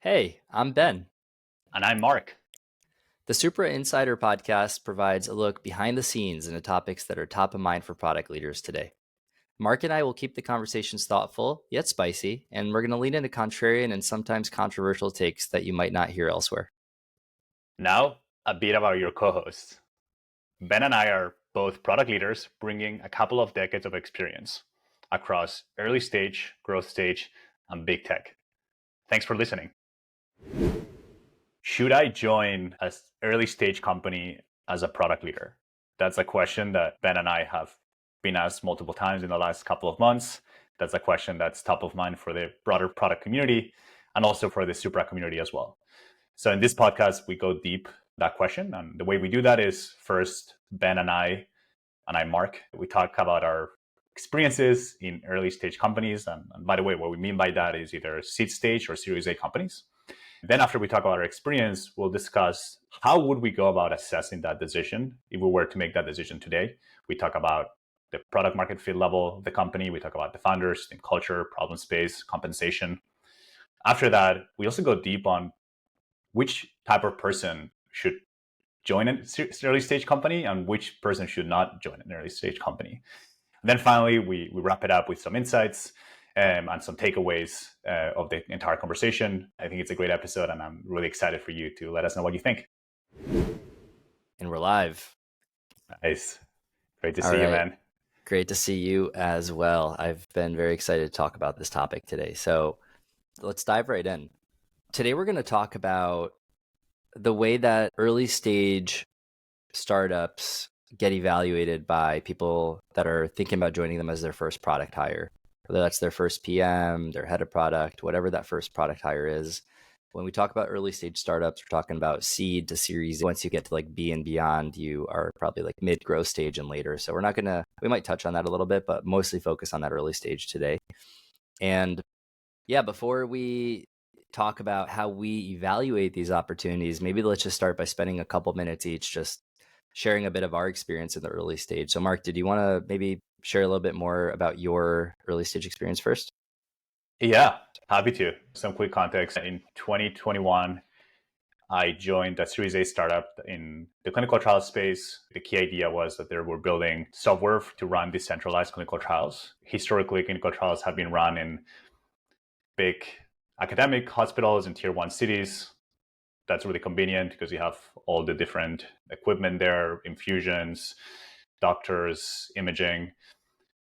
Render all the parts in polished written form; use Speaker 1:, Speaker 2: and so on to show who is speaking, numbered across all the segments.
Speaker 1: Hey, I'm Ben.
Speaker 2: And I'm Mark.
Speaker 1: The Supra Insider podcast provides a look behind the scenes into topics that are top of mind for product leaders today. Mark and I will keep the conversations thoughtful, yet spicy, and we're going to lean into contrarian and sometimes controversial takes that you might not hear elsewhere.
Speaker 2: Now, a bit about your co hosts. Ben and I are both product leaders bringing a couple of decades of experience across early stage, growth stage, and big tech. Thanks for listening. Should I join an early stage company as a product leader? That's a question that Ben and I have been asked multiple times in the last couple of months. That's a question that's top of mind for the broader product community and also for the Supra community as well. So in this podcast, we go deep that question. And the way we do that is first, Ben and I, Mark, we talk about our experiences in early stage companies. And by the way, what we mean by that is either seed stage or Series A companies. Then after we talk about our experience, we'll discuss how would we go about assessing that decision if we were to make that decision today. We talk about the product market fit level of the company. We talk about the founders, the culture, problem space, compensation. After that, we also go deep on which type of person should join an early stage company and which person should not join an early stage company. And then finally, we wrap it up with some insights and some takeaways of the entire conversation. I think it's a great episode, and I'm really excited for you to let us know what you think.
Speaker 1: And we're live.
Speaker 2: Nice. Great to
Speaker 1: All
Speaker 2: see you,
Speaker 1: right.
Speaker 2: man.
Speaker 1: Great to see you as well. I've been very excited to talk about this topic today. So let's dive right in. Today, we're going to talk about the way that early stage startups get evaluated by people that are thinking about joining them as their first product hire, whether that's their first PM, their head of product, whatever that first product hire is. When we talk about early stage startups, we're talking about seed to series. Once you get to like B and beyond, you are probably like mid growth stage and later. So we might touch on that a little bit, but mostly focus on that early stage today. And yeah, before we talk about how we evaluate these opportunities, maybe let's just start by spending a couple minutes each just sharing a bit of our experience in the early stage. So Mark, did you want to maybe share a little bit more about your early stage experience first?
Speaker 2: Yeah, happy to. Some quick context. In 2021, I joined a Series A startup in the clinical trial space. The key idea was that they were building software to run decentralized clinical trials. Historically, clinical trials have been run in big academic hospitals in tier one cities. That's really convenient because you have all the different equipment there, infusions, doctors, imaging.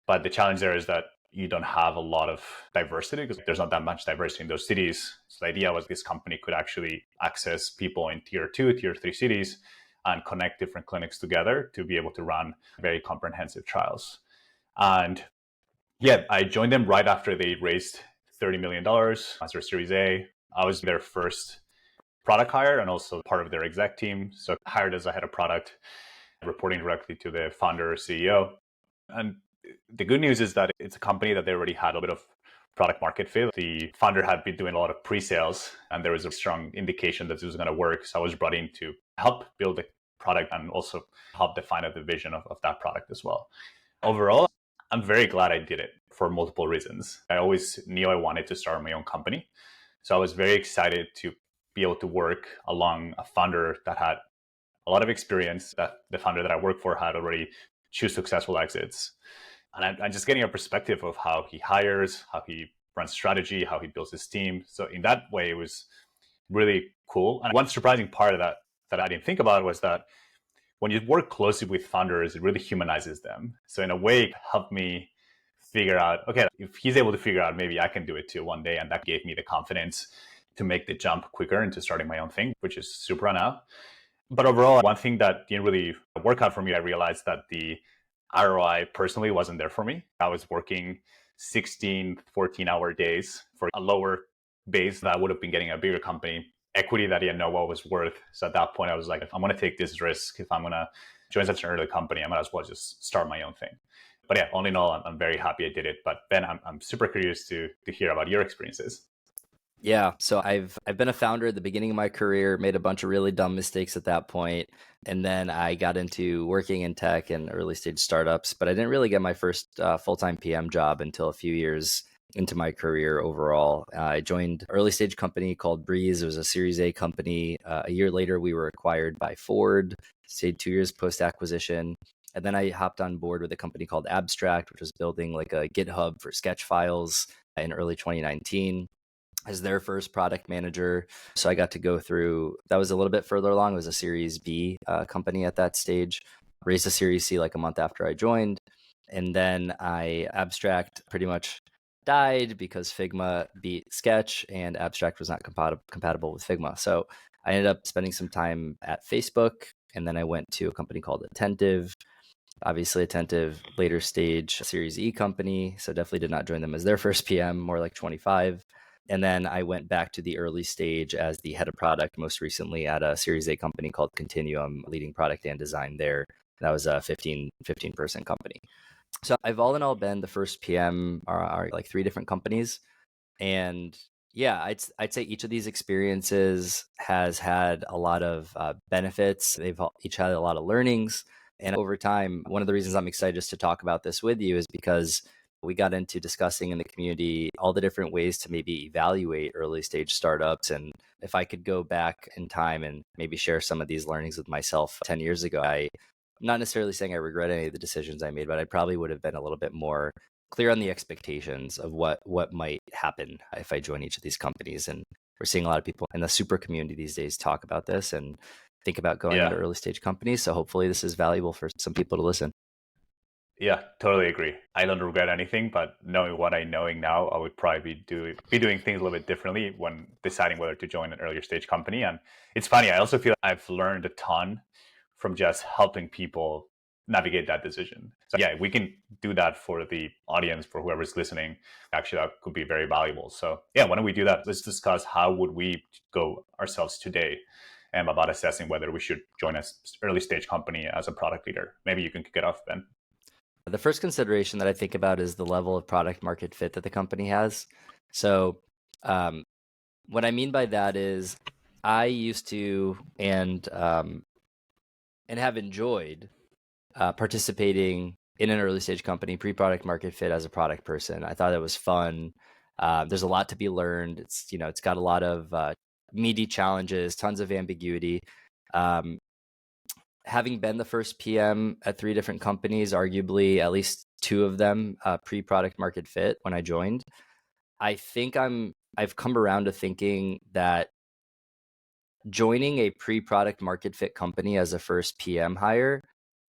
Speaker 2: But the challenge there is that you don't have a lot of diversity because there's not that much diversity in those cities. So the idea was this company could actually access people in tier two, tier three cities and connect different clinics together to be able to run very comprehensive trials. And yeah, I joined them right after they raised $30 million as their Series A. I was their first product hire and also part of their exec team. So hired as a head of product, reporting directly to the founder, CEO. And the good news is that it's a company that they already had a bit of product market fit. The founder had been doing a lot of pre-sales and there was a strong indication that this was going to work. So I was brought in to help build the product and also help define the vision of that product as well. Overall, I'm very glad I did it for multiple reasons. I always knew I wanted to start my own company. So I was very excited to be able to work along a founder that had a lot of experience, that the founder that I worked for had already two successful exits. And I'm just getting a perspective of how he hires, how he runs strategy, how he builds his team. So in that way, it was really cool. And one surprising part of that I didn't think about was that when you work closely with founders, it really humanizes them. So in a way, it helped me figure out, okay, if he's able to figure out, maybe I can do it too one day. And that gave me the confidence to make the jump quicker into starting my own thing, which is Supra now. But overall, one thing that didn't really work out for me, I realized that the ROI personally wasn't there for me. I was working 16, 14-hour days for a lower base that I would have been getting a bigger company, equity that I didn't know what was worth. So at that point, I was like, if I'm going to take this risk, if I'm going to join such an early company, I might as well just start my own thing. But yeah, all in all, I'm very happy I did it. But Ben, I'm super curious to hear about your experiences.
Speaker 1: Yeah, so I've been a founder at the beginning of my career, made a bunch of really dumb mistakes at that point, and then I got into working in tech and early stage startups, but I didn't really get my first full-time PM job until a few years into my career overall. I joined early stage company called Breeze. It was a Series A company. A year later, we were acquired by Ford. Stayed 2 years post acquisition. And then I hopped on board with a company called Abstract, which was building like a GitHub for sketch files in early 2019 as their first product manager. So I got to go through, that was a little bit further along. It was a Series B company at that stage, raised a Series C like a month after I joined. And then Abstract pretty much died because Figma beat Sketch and Abstract was not compatible with Figma. So I ended up spending some time at Facebook, and then I went to a company called Attentive. Obviously, Attentive, later stage Series E company. So definitely did not join them as their first PM, more like 25. And then I went back to the early stage as the head of product, most recently at a Series A company called Continuum, leading product and design there. That was a 15 person company. So I've all in all been the first PM are like 3 different companies. And yeah, I'd say each of these experiences has had a lot of benefits. They've each had a lot of learnings. And over time, one of the reasons I'm excited just to talk about this with you is because we got into discussing in the community all the different ways to maybe evaluate early stage startups. And if I could go back in time and maybe share some of these learnings with myself 10 years ago, I'm not necessarily saying I regret any of the decisions I made, but I probably would have been a little bit more clear on the expectations of what might happen if I join each of these companies. And we're seeing a lot of people in the Supra community these days talk about this and think about going into
Speaker 2: Yeah.
Speaker 1: early stage companies. So hopefully this is valuable for some people to listen.
Speaker 2: Yeah, totally agree. I don't regret anything, but knowing what I knowing now, I would probably be doing things a little bit differently when deciding whether to join an earlier stage company. And it's funny, I also feel I've learned a ton from just helping people navigate that decision. So yeah, we can do that for the audience, for whoever's listening. Actually, that could be very valuable. So yeah, why don't we do that? Let's discuss how would we go ourselves today and about assessing whether we should join an early stage company as a product leader. Maybe you can kick it off, Ben.
Speaker 1: The first consideration that I think about is the level of product market fit that the company has. So, what I mean by that is I used to and have enjoyed participating in an early stage company, pre-product market fit as a product person. I thought it was fun. There's a lot to be learned. It's got a lot of meaty challenges, tons of ambiguity. Um, Having been the first PM at 3 different companies, arguably at least 2 of them pre-product market fit when I joined, I think I've come around to thinking that joining a pre-product market fit company as a first PM hire,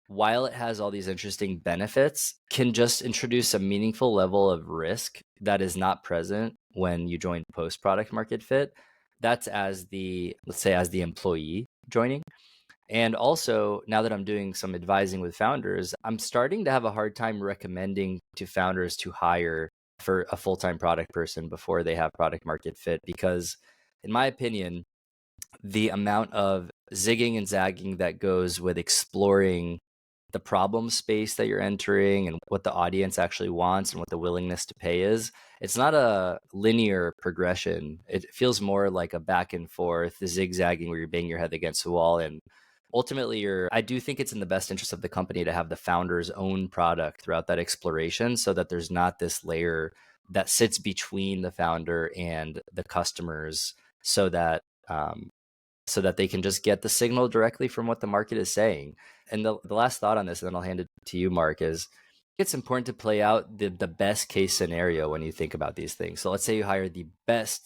Speaker 1: while it has all these interesting benefits, can just introduce a meaningful level of risk that is not present when you join post product market fit. That's let's say, as the employee joining. And also, now that I'm doing some advising with founders, I'm starting to have a hard time recommending to founders to hire for a full-time product person before they have product market fit, because in my opinion, the amount of zigging and zagging that goes with exploring the problem space that you're entering and what the audience actually wants and what the willingness to pay is, it's not a linear progression. It feels more like a back and forth, the zigzagging where you're banging your head against the wall. And ultimately, I do think it's in the best interest of the company to have the founder's own product throughout that exploration, so that there's not this layer that sits between the founder and the customers, so that they can just get the signal directly from what the market is saying. And the last thought on this, and then I'll hand it to you, Mark, is it's important to play out the best case scenario when you think about these things. So let's say you hire the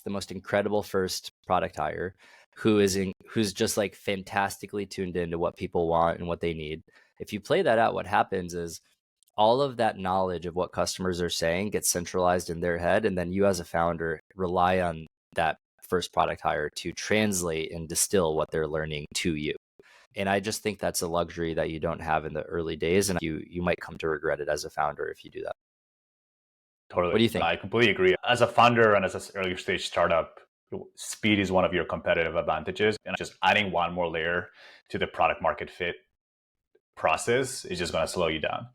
Speaker 1: most incredible first product hire who's just like fantastically tuned into what people want and what they need. If you play that out, what happens is all of that knowledge of what customers are saying gets centralized in their head, and then you as a founder rely on that first product hire to translate and distill what they're learning to you. And I just think that's a luxury that you don't have in the early days, and you might come to regret it as a founder if you do that. What
Speaker 2: Totally.
Speaker 1: do you
Speaker 2: And
Speaker 1: think?
Speaker 2: I completely agree. As a founder and as an early stage startup, speed is one of your competitive advantages. And just adding one more layer to the product market fit process is just going to slow you down.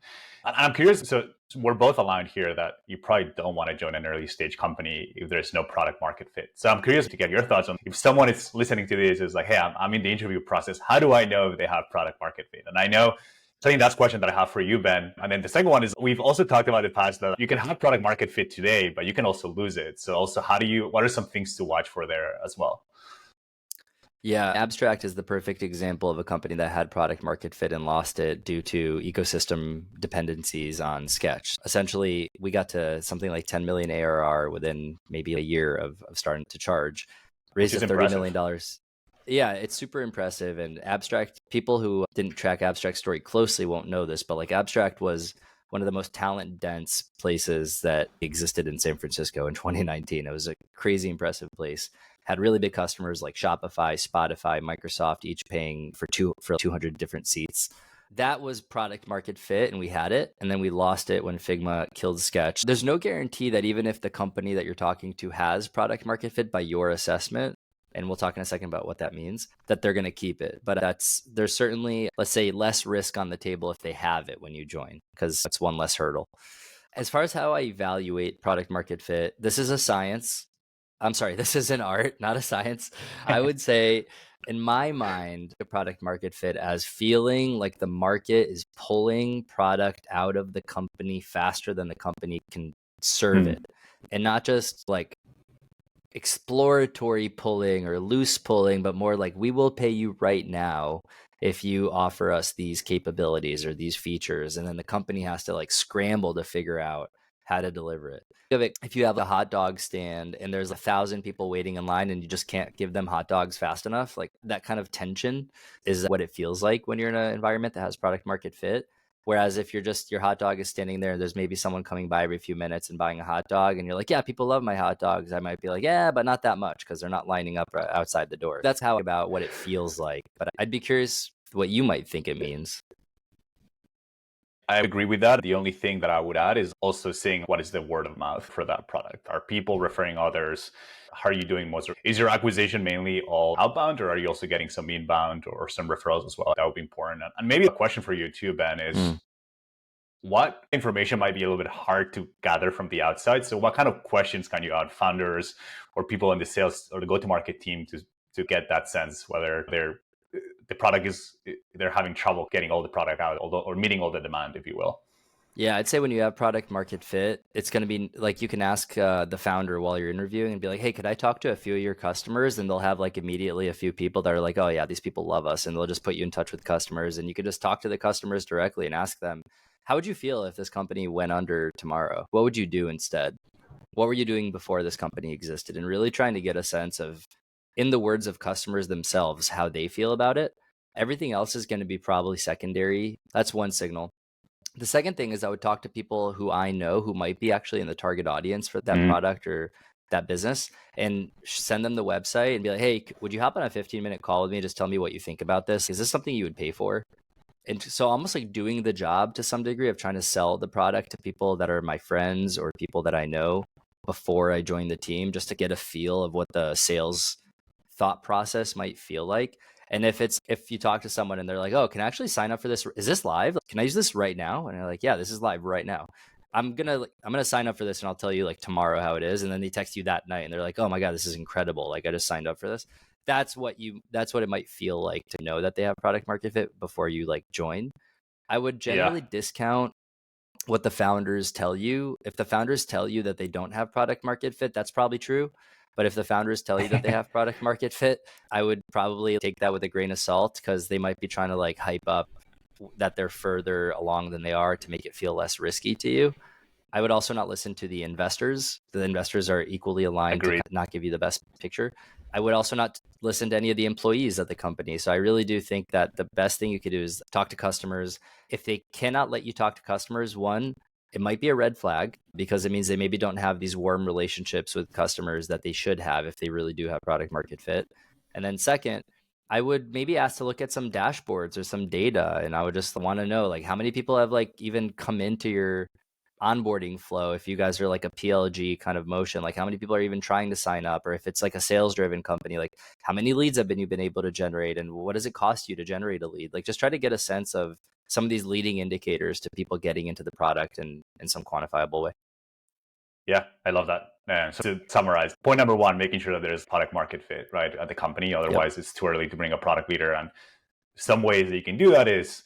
Speaker 2: And I'm curious. So we're both aligned here that you probably don't want to join an early stage company if there's no product market fit. So I'm curious to get your thoughts on, if someone is listening to this is like, hey, I'm in the interview process. How do I know if they have product market fit? And I know So I think that's a question that I have for you, Ben. And then the second one is we've also talked about in the past that you can have product market fit today, but you can also lose it. So also what are some things to watch for there as well?
Speaker 1: Yeah, Abstract is the perfect example of a company that had product market fit and lost it due to ecosystem dependencies on Sketch. Essentially, we got to something like 10 million ARR within maybe a year of starting to charge,
Speaker 2: Which
Speaker 1: raised a
Speaker 2: is
Speaker 1: $30
Speaker 2: impressive.
Speaker 1: million. Yeah, it's super impressive. And Abstract, people who didn't track Abstract story closely won't know this, but like Abstract was one of the most talent dense places that existed in San Francisco in 2019. It was a crazy impressive place. Had really big customers like Shopify, Spotify, Microsoft, each paying for 200 different seats. That was product market fit, and we had it, and then we lost it when Figma killed Sketch. There's no guarantee that even if the company that you're talking to has product market fit by your assessment, and we'll talk in a second about what that means, that they're going to keep it. But there's certainly, let's say, less risk on the table if they have it when you join, because that's one less hurdle. As far as how I evaluate product market fit, this is a science. I'm sorry, this is an art, not a science. I would say, in my mind, a product market fit as feeling like the market is pulling product out of the company faster than the company can serve it. And not just like exploratory pulling or loose pulling, but more like we will pay you right now if you offer us these capabilities or these features. And then the company has to like scramble to figure out how to deliver it. If you have a hot dog stand and there's 1,000 people waiting in line and you just can't give them hot dogs fast enough, like that kind of tension is what it feels like when you're in an environment that has product market fit. Whereas if your hot dog is standing there and there's maybe someone coming by every few minutes and buying a hot dog and you're like, yeah, people love my hot dogs. I might be like, yeah, but not that much because they're not lining up outside the door. That's how about what it feels like. But I'd be curious what you might think it means.
Speaker 2: I agree with that. The only thing that I would add is also seeing what is the word of mouth for that product. Are people referring others? How are you doing most? Is your acquisition mainly all outbound, or are you also getting some inbound or some referrals as well? That would be important. And maybe a question for you too, Ben, is
Speaker 1: Mm.
Speaker 2: what information might be a little bit hard to gather from the outside? So what kind of questions can you ask founders or people in the sales or the go-to-market team to get that sense whether the product is they're having trouble getting all the product out or meeting all the demand, if you will?
Speaker 1: Yeah, I'd say when you have product market fit, it's going to be like you can ask the founder while you're interviewing and be like, hey, could I talk to a few of your customers? And they'll have like immediately a few people that are like, oh, yeah, these people love us. And they'll just put you in touch with customers. And you can just talk to the customers directly and ask them, how would you feel if this company went under tomorrow? What would you do instead? What were you doing before this company existed? And really trying to get a sense of, in the words of customers themselves, how they feel about it. Everything else is going to be probably secondary. That's one signal. The second thing is I would talk to people who I know who might be actually in the target audience for that product or that business and send them the website and be like, hey, would you hop on a 15-minute call with me and just tell me what you think about this? Is this something you would pay for? And so almost like doing the job to some degree of trying to sell the product to people that are my friends or people that I know before I join the team, just to get a feel of what the sales thought process might feel like. And if you talk to someone and they're like, oh, can I actually sign up for this? Is this live? Can I use this right now? And they're like, yeah, this is live right now. I'm gonna sign up for this and I'll tell you like tomorrow how it is. And then they text you that night and they're like, oh my God, this is incredible. Like I just signed up for this. That's what it might feel like to know that they have product market fit before you like join. I would
Speaker 2: Yeah.
Speaker 1: generally discount what the founders tell you. If the founders tell you that they don't have product market fit, that's probably true. But if the founders tell you that they have product market fit, I would probably take that with a grain of salt because they might be trying to like hype up that they're further along than they are to make it feel less risky to you. I would also not listen to the investors. The investors are equally aligned to
Speaker 2: Agreed.
Speaker 1: not give you the best picture. I would also not listen to any of the employees of the company. So I really do think that the best thing you could do is talk to customers. If they cannot let you talk to customers, one, it might be a red flag because it means they maybe don't have these warm relationships with customers that they should have if they really do have product market fit. And then second, I would maybe ask to look at some dashboards or some data. And I would just want to know like how many people have like even come into your onboarding flow. If you guys are like a PLG kind of motion, like how many people are even trying to sign up, or if it's like a sales driven company, like how many leads have you been able to generate and what does it cost you to generate a lead? Like just try to get a sense of some of these leading indicators to people getting into the product in some quantifiable way.
Speaker 2: Yeah, I love that. And so to summarize, point number one, making sure that there's product market fit, right, at the company.
Speaker 1: Yep.
Speaker 2: Otherwise, it's too early to bring a product leader. And some ways that you can do that is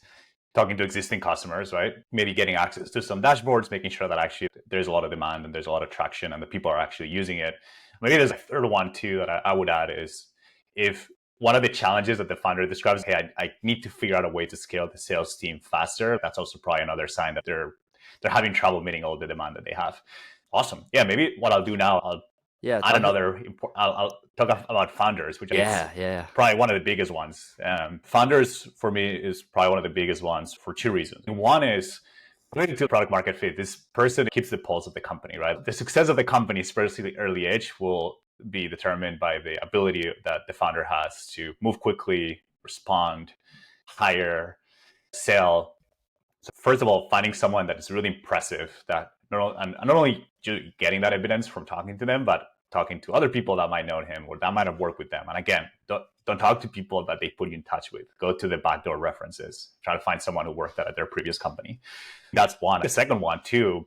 Speaker 2: talking to existing customers, right? Maybe getting access to some dashboards, making sure that actually there's a lot of demand and there's a lot of traction and the people are actually using it. Maybe there's a third one too that I would add is if one of the challenges that the founder describes, hey, I need to figure out a way to scale the sales team faster. That's also probably another sign that they're having trouble meeting all the demand that they have. Awesome. Yeah, maybe what I'll do now, I'll
Speaker 1: Yeah,
Speaker 2: add another. I'll talk about founders, which is
Speaker 1: yeah.
Speaker 2: probably one of the biggest ones. Founders for me is probably one of the biggest ones for two reasons. One is related to product market fit. This person keeps the pulse of the company, right? The success of the company, especially the early age, will be determined by the ability that the founder has to move quickly, respond, hire, sell. So first of all, finding someone that is really impressive, that not only getting that evidence from talking to them, but talking to other people that might know him or that might have worked with them. And again, don't talk to people that they put you in touch with. Go to the backdoor references. Try to find someone who worked at their previous company. That's one. The second one too,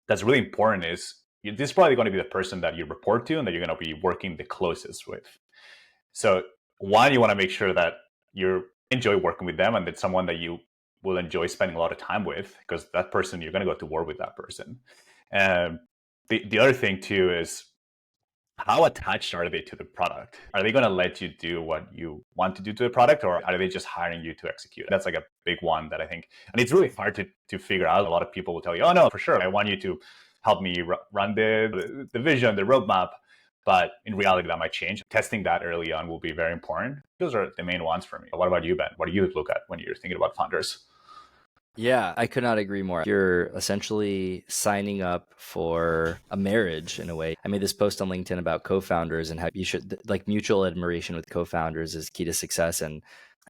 Speaker 2: that's really important is this is probably going to be the person that you report to and that you're going to be working the closest with. So one, you want to make sure that you enjoy working with them and it's someone that you will enjoy spending a lot of time with, because that person, you're going to go to war with that person. And the other thing too is how attached are they to the product? Are they going to let you do what you want to do to the product, or are they just hiring you to execute? That's like a big one that I think, and it's really hard to figure out. A lot of people will tell you, oh no, for sure, I want you to help me run the vision, the roadmap. But in reality, that might change. Testing that early on will be very important. Those are the main ones for me. What about you, Ben? What do you look at when you're thinking about founders?
Speaker 1: Yeah, I could not agree more. You're essentially signing up for a marriage in a way. I made this post on LinkedIn about co-founders and how you should, like, mutual admiration with co-founders is key to success. And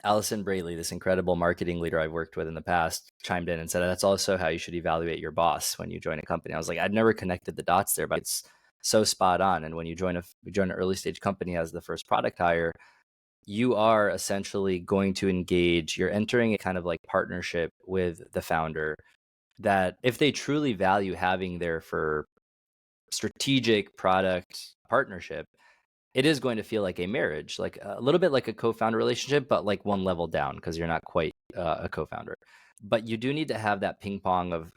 Speaker 1: Allison Braley, this incredible marketing leader I've worked with in the past, chimed in and said, that's also how you should evaluate your boss when you join a company. I was like, I'd never connected the dots there, but it's so spot on. And when you join an early stage company as the first product hire, you are essentially going to engage, you're entering a kind of like partnership with the founder that if they truly value having there for strategic product partnership, it is going to feel like a marriage, like a little bit like a co-founder relationship, but like one level down because you're not quite a co-founder. But you do need to have that ping pong of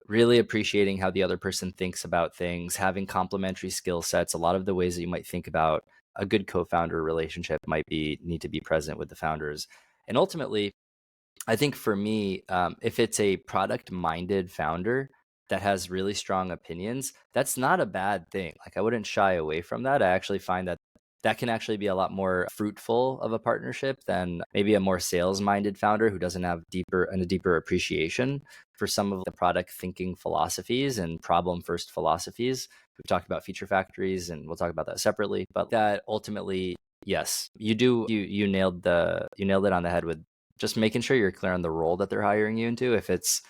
Speaker 1: really appreciating how the other person thinks about things, having complementary skill sets. A lot of the ways that you might think about a good co-founder relationship need to be present with the founders. And ultimately, I think for me, if it's a product-minded founder that has really strong opinions, that's not a bad thing. Like, I wouldn't shy away from that. I actually find that that can actually be a lot more fruitful of a partnership than maybe a more sales-minded founder who doesn't have a deeper appreciation for some of the product thinking philosophies and problem-first philosophies. We've talked about feature factories, and we'll talk about that separately. But that ultimately, yes, you nailed it on the head with just making sure you're clear on the role that they're hiring you into. If it's,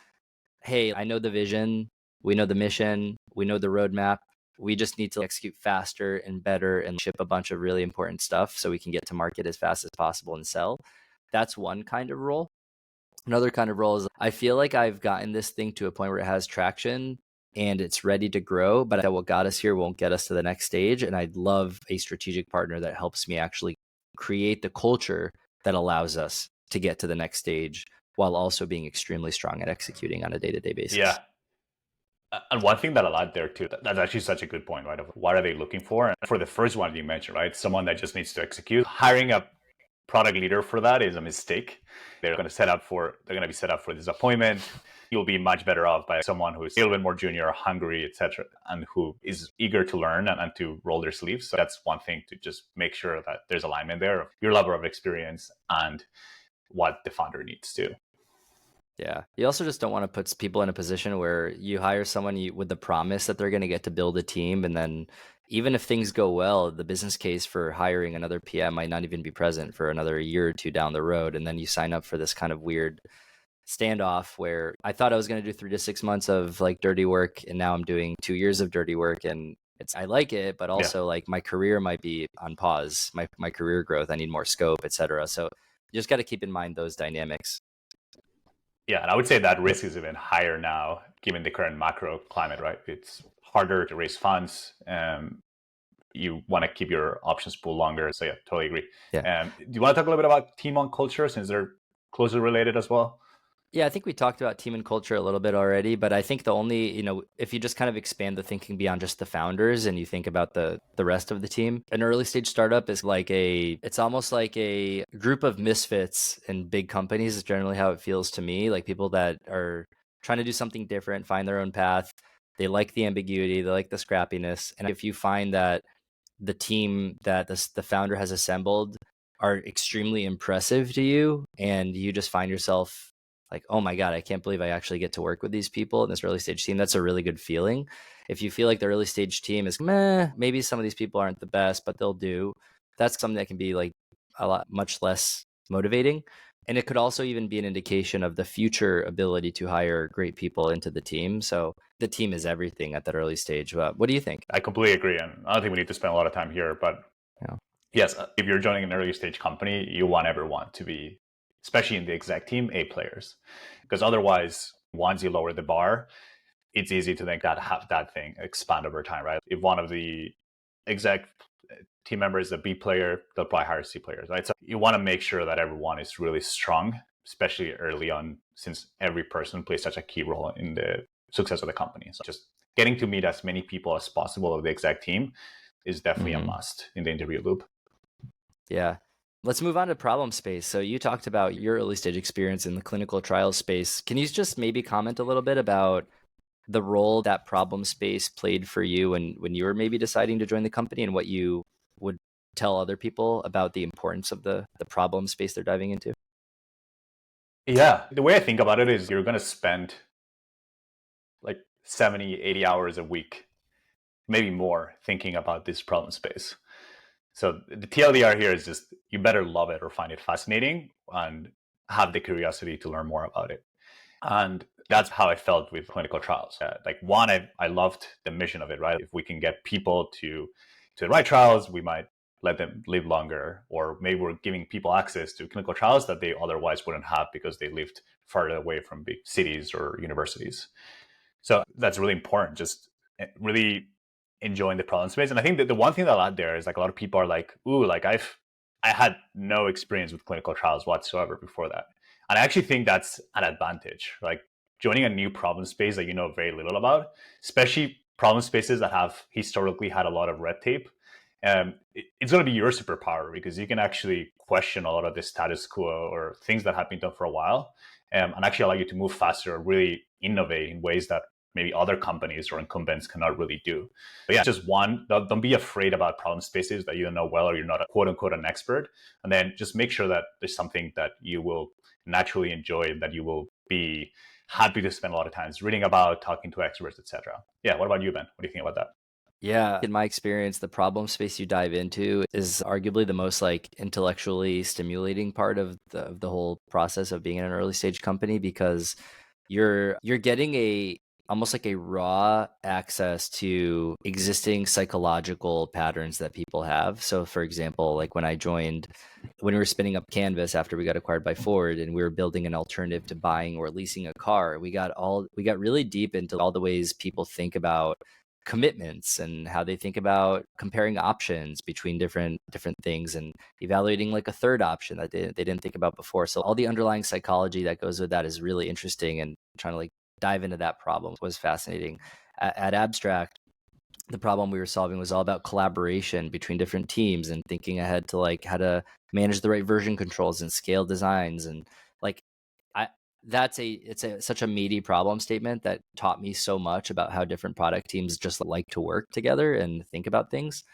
Speaker 1: hey, I know the vision, we know the mission, we know the roadmap, we just need to execute faster and better and ship a bunch of really important stuff so we can get to market as fast as possible and sell. That's one kind of role. Another kind of role is, I feel like I've gotten this thing to a point where it has traction and it's ready to grow, but that what got us here won't get us to the next stage. And I'd love a strategic partner that helps me actually create the culture that allows us to get to the next stage while also being extremely strong at executing on a day-to-day basis.
Speaker 2: Yeah. And one thing that I'll add there too, that's actually such a good point, right? Of what are they looking for? And for the first one you mentioned, right? Someone that just needs to execute. Hiring a product leader for that is a mistake. They're going to be set up for disappointment. You'll be much better off by someone who's a little bit more junior, hungry, etc., and who is eager to learn and to roll their sleeves. So that's one thing, to just make sure that there's alignment there of your level of experience and what the founder needs to.
Speaker 1: Yeah. You also just don't want to put people in a position where you hire someone with the promise that they're going to get to build a team. And then even if things go well, the business case for hiring another PM might not even be present for another year or two down the road. And then you sign up for this kind of weird standoff where I thought I was going to do 3 to 6 months of like dirty work. And now I'm doing 2 years of dirty work. And I like it, but also like my career might be on pause, my career growth, I need more scope, etc. So you just got to keep in mind those dynamics.
Speaker 2: Yeah, and I would say that risk is even higher now, given the current macro climate, right? It's harder to raise funds. You want to keep your options pool longer. So yeah, totally agree.
Speaker 1: Yeah.
Speaker 2: Do you want to talk a little bit about team on culture, since they're closely related as well?
Speaker 1: Yeah, I think we talked about team and culture a little bit already, but I think the only, if you just kind of expand the thinking beyond just the founders and you think about the rest of the team, an early stage startup is it's almost like a group of misfits in big companies is generally how it feels to me, like people that are trying to do something different, find their own path. They like the ambiguity, they like the scrappiness. And if you find that the team that the founder has assembled are extremely impressive to you and you just find yourself like, oh my God, I can't believe I actually get to work with these people in this early stage team. That's a really good feeling. If you feel like the early stage team is meh, maybe some of these people aren't the best, but they'll do. That's something that can be like a lot much less motivating. And it could also even be an indication of the future ability to hire great people into the team. So the team is everything at that early stage. What do you think?
Speaker 2: I completely agree, and I don't think we need to spend a lot of time here. But
Speaker 1: Yeah.
Speaker 2: yes, if you're joining an early stage company, you want everyone to be, especially in the exec team, A players, because otherwise, once you lower the bar, it's easy to think that have that thing expand over time, right? If one of the exec team members is a B player, they'll probably hire C players, right? So you want to make sure that everyone is really strong, especially early on, since every person plays such a key role in the success of the company. So just getting to meet as many people as possible of the exec team is definitely a
Speaker 1: Mhm.
Speaker 2: must in the interview loop.
Speaker 1: Yeah. Let's move on to problem space. So you talked about your early stage experience in the clinical trial space. Can you just maybe comment a little bit about the role that problem space played for you when you were maybe deciding to join the company and what you would tell other people about the importance of the problem space they're diving into?
Speaker 2: Yeah, the way I think about it is you're going to spend like 70, 80 hours a week, maybe more, thinking about this problem space. So the TLDR here is just you better love it or find it fascinating and have the curiosity to learn more about it. And that's how I felt with clinical trials. Like one, I loved the mission of it, right? If we can get people to the right trials, we might let them live longer, or maybe we're giving people access to clinical trials that they otherwise wouldn't have because they lived farther away from big cities or universities. So that's really important. Just really enjoying the problem space. And I think that the one thing that I like there is like a lot of people are like, ooh, like I had no experience with clinical trials whatsoever before that. And I actually think that's an advantage. Like joining a new problem space that you know very little about, especially problem spaces that have historically had a lot of red tape. It's going to be your superpower because you can actually question a lot of the status quo or things that have been done for a while, and actually allow you to move faster or really innovate in ways that maybe other companies or incumbents cannot really do. But yeah, just one, don't be afraid about problem spaces that you don't know well or you're not a quote unquote an expert. And then just make sure that there's something that you will naturally enjoy, that you will be happy to spend a lot of time reading about, talking to experts, etc. Yeah, what about you, Ben? What do you think about that?
Speaker 1: Yeah, in my experience, the problem space you dive into is arguably the most like intellectually stimulating part of the whole process of being in an early stage company because you're getting a almost like a raw access to existing psychological patterns that people have. So for example, like when we were spinning up Canvas after we got acquired by Ford and we were building an alternative to buying or leasing a car, we got really deep into all the ways people think about commitments and how they think about comparing options between different things and evaluating like a third option that they didn't think about before. So all the underlying psychology that goes with that is really interesting, and trying to like dive into that problem was fascinating. At Abstract, the problem we were solving was all about collaboration between different teams and thinking ahead to like how to manage the right version controls and scale designs. And like I that's such a meaty problem statement that taught me so much about how different product teams just like to work together and think about things.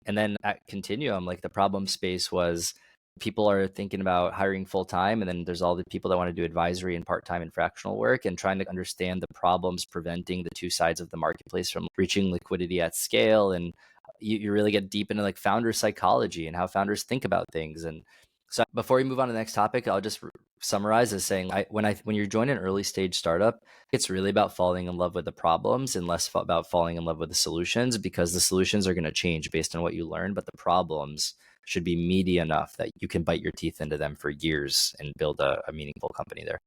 Speaker 1: And then at Continuum, like the problem space was people are thinking about hiring full time, and then there's all the people that want to do advisory and part time and fractional work, and trying to understand the problems preventing the two sides of the marketplace from reaching liquidity at scale. And you really get deep into like founder psychology and how founders think about things. And so before we move on to the next topic, I'll just summarize as saying when you're joining an early stage startup, it's really about falling in love with the problems and less about falling in love with the solutions, because the solutions are going to change based on what you learn, but the problems should be meaty enough that you can bite your teeth into them for years and build a meaningful company there.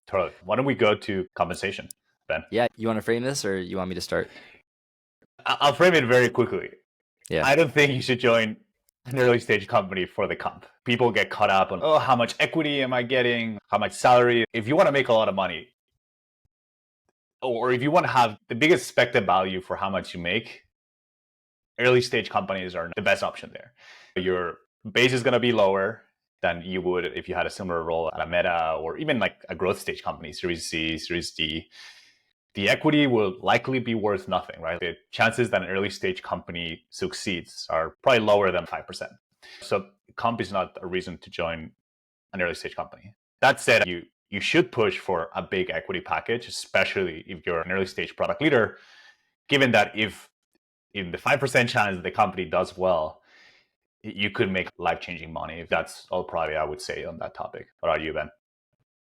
Speaker 2: Totally. Why don't we go to compensation, Ben?
Speaker 1: Yeah, you want to frame this or you want me to start?
Speaker 2: I'll frame it very quickly.
Speaker 1: Yeah.
Speaker 2: I don't think you should join an early stage company for the comp. People get caught up on, oh, how much equity am I getting? How much salary? If you want to make a lot of money, or if you want to have the biggest expected value for how much you make, early stage companies are the best option there. Your base is going to be lower than you would if you had a similar role at a Meta or even like a growth stage company, Series C, Series D. The equity will likely be worth nothing, right? The chances that an early stage company succeeds are probably lower than 5%. So comp is not a reason to join an early stage company. That said, you should push for a big equity package, especially if you're an early stage product leader, given that if in the 5% chance that the company does well, you could make life-changing money. That's all probably I would say on that topic. What about you, Ben?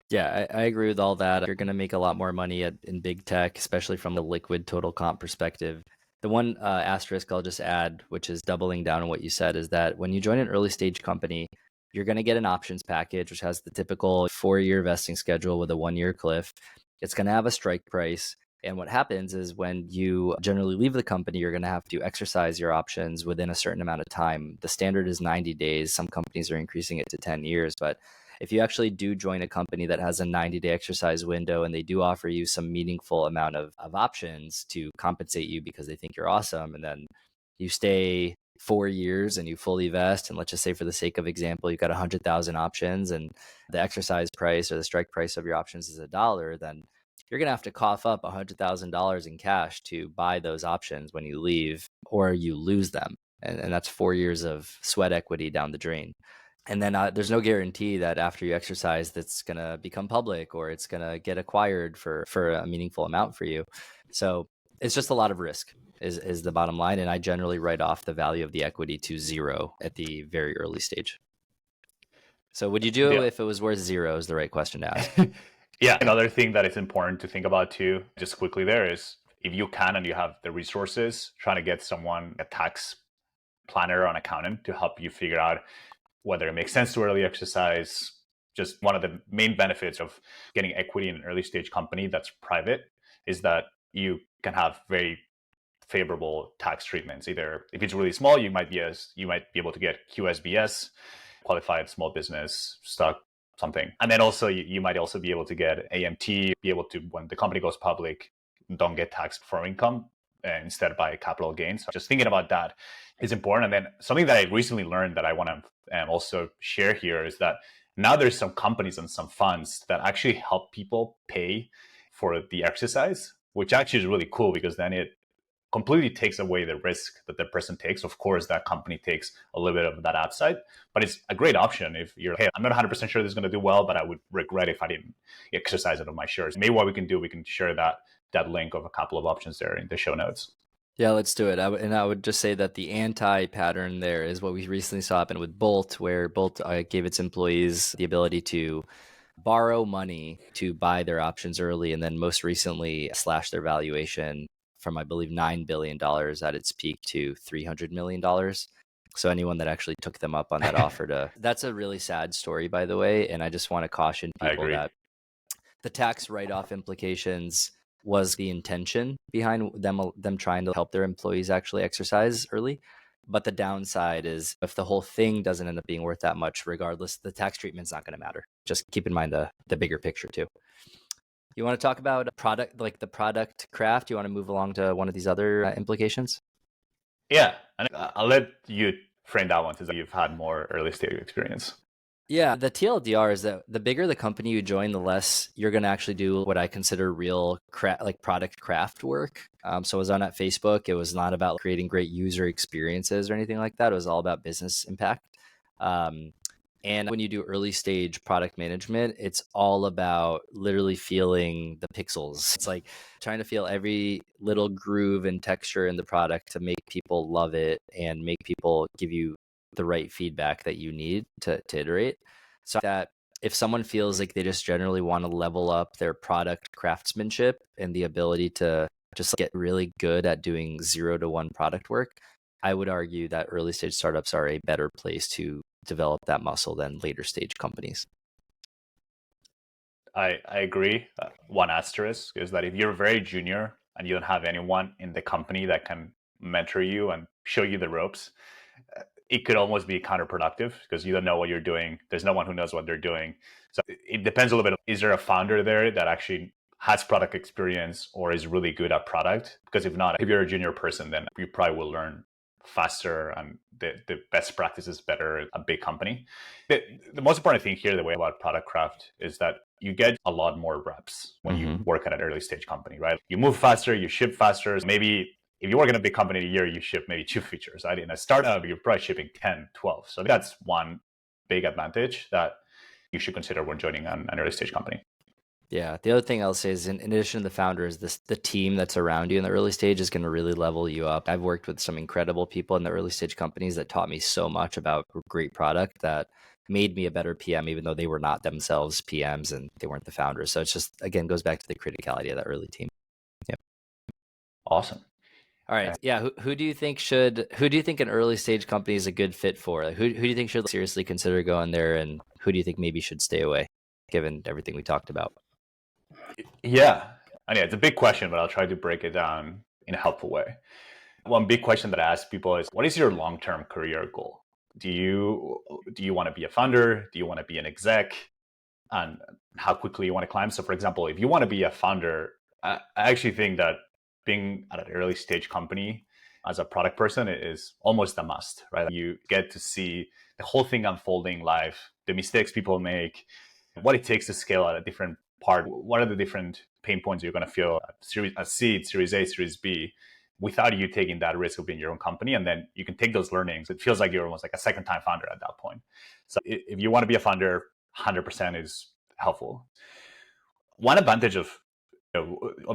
Speaker 1: Yeah, I agree with all that. You're going to make a lot more money in big tech, especially from the liquid total comp perspective. The one asterisk I'll just add, which is doubling down on what you said, is that when you join an early stage company, you're going to get an options package, which has the typical 4-year vesting schedule with a 1-year cliff. It's going to have a strike price. And what happens is when you generally leave the company, you're going to have to exercise your options within a certain amount of time. The standard is 90 days. Some companies are increasing it to 10 years, but if you actually do join a company that has a 90-day exercise window and they do offer you some meaningful amount of options to compensate you because they think you're awesome, and then you stay 4 years and you fully vest, and let's just say for the sake of example, you've got 100,000 options and the exercise price or the strike price of your options is $1, then you're going to have to cough up $100,000 in cash to buy those options when you leave, or you lose them. And that's 4 years of sweat equity down the drain. And then there's no guarantee that after you exercise, that's going to become public or it's going to get acquired for a meaningful amount for you. So it's just a lot of risk is the bottom line. And I generally write off the value of the equity to zero at the very early stage. So would you do
Speaker 2: Yeah.
Speaker 1: if it was worth zero is the right question to ask.
Speaker 2: Yeah. Another thing that is important to think about too, just quickly there, is if you can and you have the resources, trying to get someone, a tax planner or an accountant, to help you figure out whether it makes sense to early exercise. Just one of the main benefits of getting equity in an early stage company that's private is that you can have very favorable tax treatments. Either if it's really small, you might be able to get QSBS, qualified small business stock something. And then also you might also be able to get AMT, be able to, when the company goes public, don't get taxed for income and instead by capital gains. So just thinking about that is important. And then something that I recently learned that I want to also share here is that now there's some companies and some funds that actually help people pay for the exercise, which actually is really cool because then it completely takes away the risk that the person takes. Of course, that company takes a little bit of that upside, but it's a great option if you're, hey, I'm not 100% sure this is going to do well, but I would regret if I didn't exercise it on my shares. Maybe what we can do, we can share that link of a couple of options there in the show notes.
Speaker 1: Yeah, let's do it. I would just say that the anti-pattern there is what we recently saw happen with Bolt, where Bolt gave its employees the ability to borrow money to buy their options early, and then most recently slash their valuation from, I believe, $9 billion at its peak to $300 million. So anyone that actually took them up on that offer that's a really sad story, by the way. And I just want to caution people that the tax write-off implications was the intention behind them trying to help their employees actually exercise early. But the downside is if the whole thing doesn't end up being worth that much, regardless, the tax treatment's not going to matter. Just keep in mind the bigger picture too. You want to talk about product, like the product craft? You want to move along to one of these other implications?
Speaker 2: Yeah, and I'll let you frame that one since you've had more early stage experience.
Speaker 1: Yeah, the TLDR is that the bigger the company you join, the less you're going to actually do what I consider real like product craft work. So I was on at Facebook. It was not about creating great user experiences or anything like that. It was all about business impact. And when you do early stage product management, it's all about literally feeling the pixels. It's like trying to feel every little groove and texture in the product to make people love it and make people give you the right feedback that you need to iterate. So that if someone feels like they just generally want to level up their product craftsmanship and the ability to just get really good at doing 0 to 1 product work, I would argue that early stage startups are a better place to develop that muscle than later stage companies.
Speaker 2: I agree. One asterisk is that if you're very junior and you don't have anyone in the company that can mentor you and show you the ropes, it could almost be counterproductive because you don't know what you're doing. There's no one who knows what they're doing. So it depends a little bit. Is there a founder there that actually has product experience or is really good at product? Because if not, if you're a junior person, then you probably will learn faster and the best practices better at a big company. The most important thing here, the way about product craft, is that you get a lot more reps when you work at an early stage company, right? You move faster, you ship faster. Maybe if you work in a big company in a year, you ship maybe 2 features, right? In a startup, you're probably shipping 10, 12. So that's one big advantage that you should consider when joining an early stage company.
Speaker 1: Yeah. The other thing I'll say is in addition to the founders, the team that's around you in the early stage is going to really level you up. I've worked with some incredible people in the early stage companies that taught me so much about great product that made me a better PM, even though they were not themselves PMs and they weren't the founders. So it's just, again, goes back to the criticality of that early team. Yep.
Speaker 2: Awesome.
Speaker 1: All right. Yeah. Who do you think an early stage company is a good fit for? Like, who do you think should seriously consider going there, and who do you think maybe should stay away, given everything we talked about?
Speaker 2: Yeah. And yeah, it's a big question, but I'll try to break it down in a helpful way. One big question that I ask people is, what is your long-term career goal? Do you want to be a founder? Do you want to be an exec? And how quickly you want to climb? So for example, if you want to be a founder, I actually think that being at an early stage company as a product person is almost a must, right? You get to see the whole thing unfolding live, the mistakes people make, what it takes to scale at a different part, what are the different pain points you're going to feel at seed, Series A, Series B, without you taking that risk of being your own company. And then you can take those learnings. It feels like you're almost like a second time founder at that point. So if you want to be a founder, 100% is helpful. One advantage of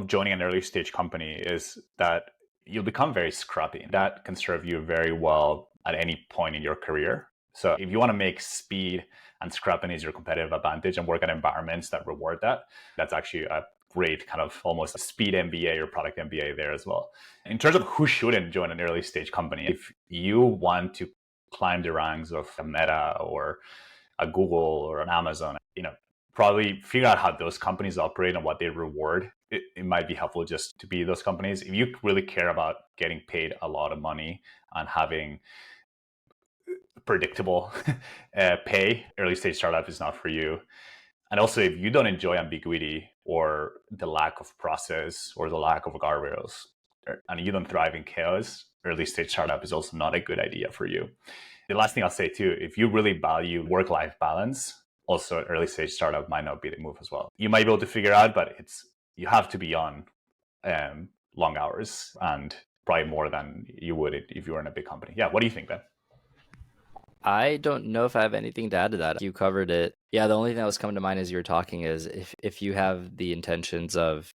Speaker 2: joining an early stage company is that you'll become very scrappy. That can serve you very well at any point in your career. So if you want to make speed and scrappiness your competitive advantage and work at environments that reward that, that's actually a great kind of almost a speed MBA or product MBA there as well. In terms of who shouldn't join an early stage company, if you want to climb the ranks of a Meta or a Google or an Amazon, probably figure out how those companies operate and what they reward. It might be helpful just to be those companies. If you really care about getting paid a lot of money and having predictable pay, early stage startup is not for you. And also, if you don't enjoy ambiguity or the lack of process or the lack of guardrails, and you don't thrive in chaos, early stage startup is also not a good idea for you. The last thing I'll say too, if you really value work-life balance, also an early stage startup might not be the move as well. You might be able to figure out, but you have to be on long hours and probably more than you would if you were in a big company. Yeah, what do you think, Ben?
Speaker 1: I don't know if I have anything to add to that. You covered it. Yeah, the only thing that was coming to mind as you were talking is if you have the intentions of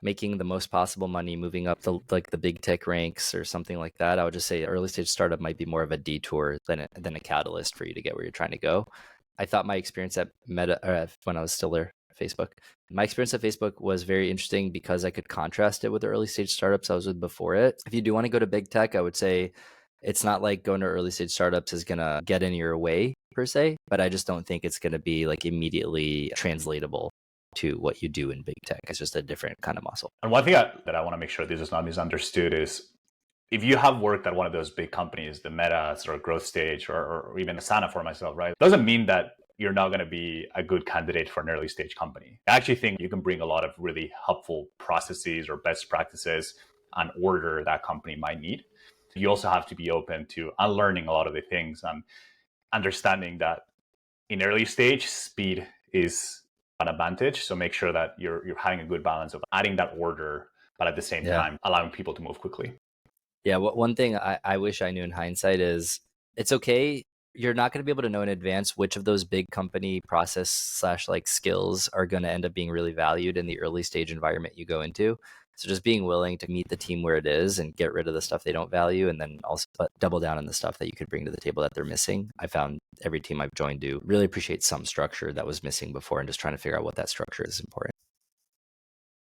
Speaker 1: making the most possible money, moving up the big tech ranks or something like that, I would just say early stage startup might be more of a detour than a catalyst for you to get where you're trying to go. I thought my experience at Meta when I was still there, Facebook, my experience at Facebook was very interesting because I could contrast it with the early stage startups I was with before it. If you do want to go to big tech, I would say it's not like going to early stage startups is going to get in your way per se, but I just don't think it's going to be like immediately translatable to what you do in big tech. It's just a different kind of muscle.
Speaker 2: And one thing that I want to make sure this is not misunderstood is if you have worked at one of those big companies, the Metas or Growth Stage or even Asana for myself, right? Doesn't mean that you're not going to be a good candidate for an early stage company. I actually think you can bring a lot of really helpful processes or best practices and order that company might need. You also have to be open to unlearning a lot of the things and understanding that in early stage, speed is an advantage. So make sure that you're having a good balance of adding that order, but at the same time, allowing people to move quickly.
Speaker 1: Yeah, one thing I wish I knew in hindsight is it's okay. You're not going to be able to know in advance which of those big company process / like skills are going to end up being really valued in the early stage environment you go into. So just being willing to meet the team where it is and get rid of the stuff they don't value, and then also double down on the stuff that you could bring to the table that they're missing. I found every team I've joined do really appreciate some structure that was missing before, and just trying to figure out what that structure is important.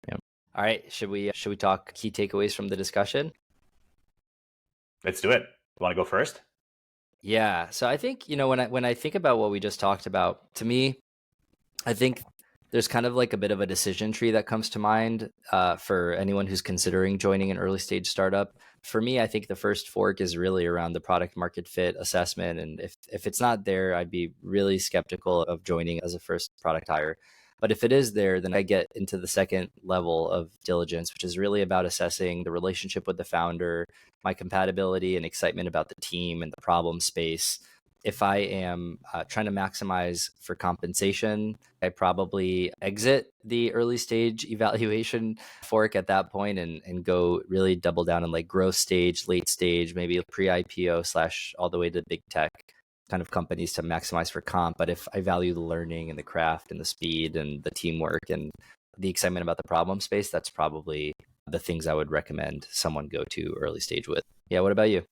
Speaker 1: Yeah. All right, should we talk key takeaways from the discussion?
Speaker 2: Let's do it. You want to go first?
Speaker 1: Yeah. So I think, when I think about what we just talked about, to me, I think There's kind of like a bit of a decision tree that comes to mind for anyone who's considering joining an early stage startup. For me, I think the first fork is really around the product market fit assessment. And if it's not there, I'd be really skeptical of joining as a first product hire. But if it is there, then I get into the second level of diligence, which is really about assessing the relationship with the founder, my compatibility and excitement about the team and the problem space. If I am trying to maximize for compensation, I probably exit the early stage evaluation fork at that point and go really double down on like growth stage, late stage, maybe pre-IPO slash all the way to big tech kind of companies to maximize for comp. But if I value the learning and the craft and the speed and the teamwork and the excitement about the problem space, that's probably the things I would recommend someone go to early stage with. Yeah, what about you?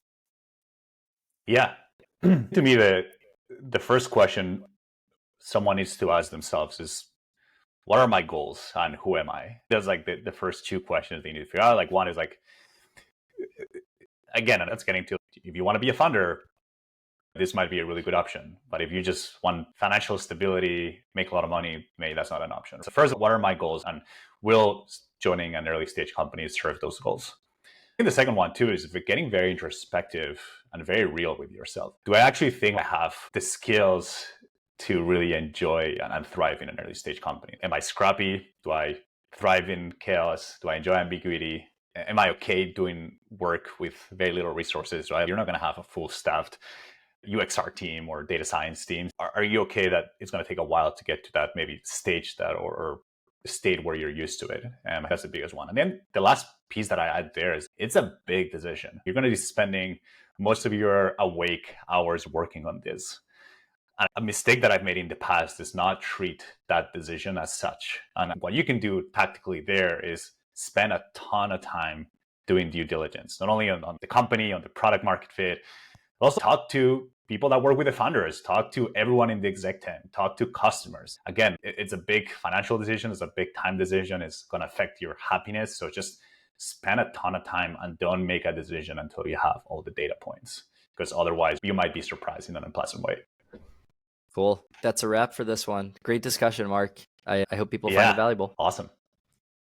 Speaker 2: Yeah. To me, the first question someone needs to ask themselves is, what are my goals and who am I? There's like the first two questions they need to figure out. Like one is like, again, that's getting to, if you want to be a founder, this might be a really good option. But if you just want financial stability, make a lot of money, maybe that's not an option. So first, what are my goals? And will joining an early stage company serve those goals? I think the second one too is getting very introspective and very real with yourself. Do I actually think I have the skills to really enjoy and thrive in an early stage company? Am I scrappy? Do I thrive in chaos? Do I enjoy ambiguity? Am I okay doing work with very little resources, right? You're not going to have a full staffed UXR team or data science team. Are you okay that it's going to take a while to get to that maybe stage that or state where you're used to it? And that's the biggest one. And then the last piece that I add there is it's a big decision. You're going to be spending most of your awake hours working on this. And a mistake that I've made in the past is not treat that decision as such. And what you can do tactically there is spend a ton of time doing due diligence, not only on the company, on the product market fit, but also talk to people that work with the founders, talk to everyone in the exec team, talk to customers. Again, it's a big financial decision, it's a big time decision, it's going to affect your happiness. So just spend a ton of time and don't make a decision until you have all the data points, because otherwise you might be surprised in an unpleasant way.
Speaker 1: Cool. That's a wrap for this one. Great discussion, Mark. I hope people find it
Speaker 2: Yeah,
Speaker 1: valuable.
Speaker 2: awesome.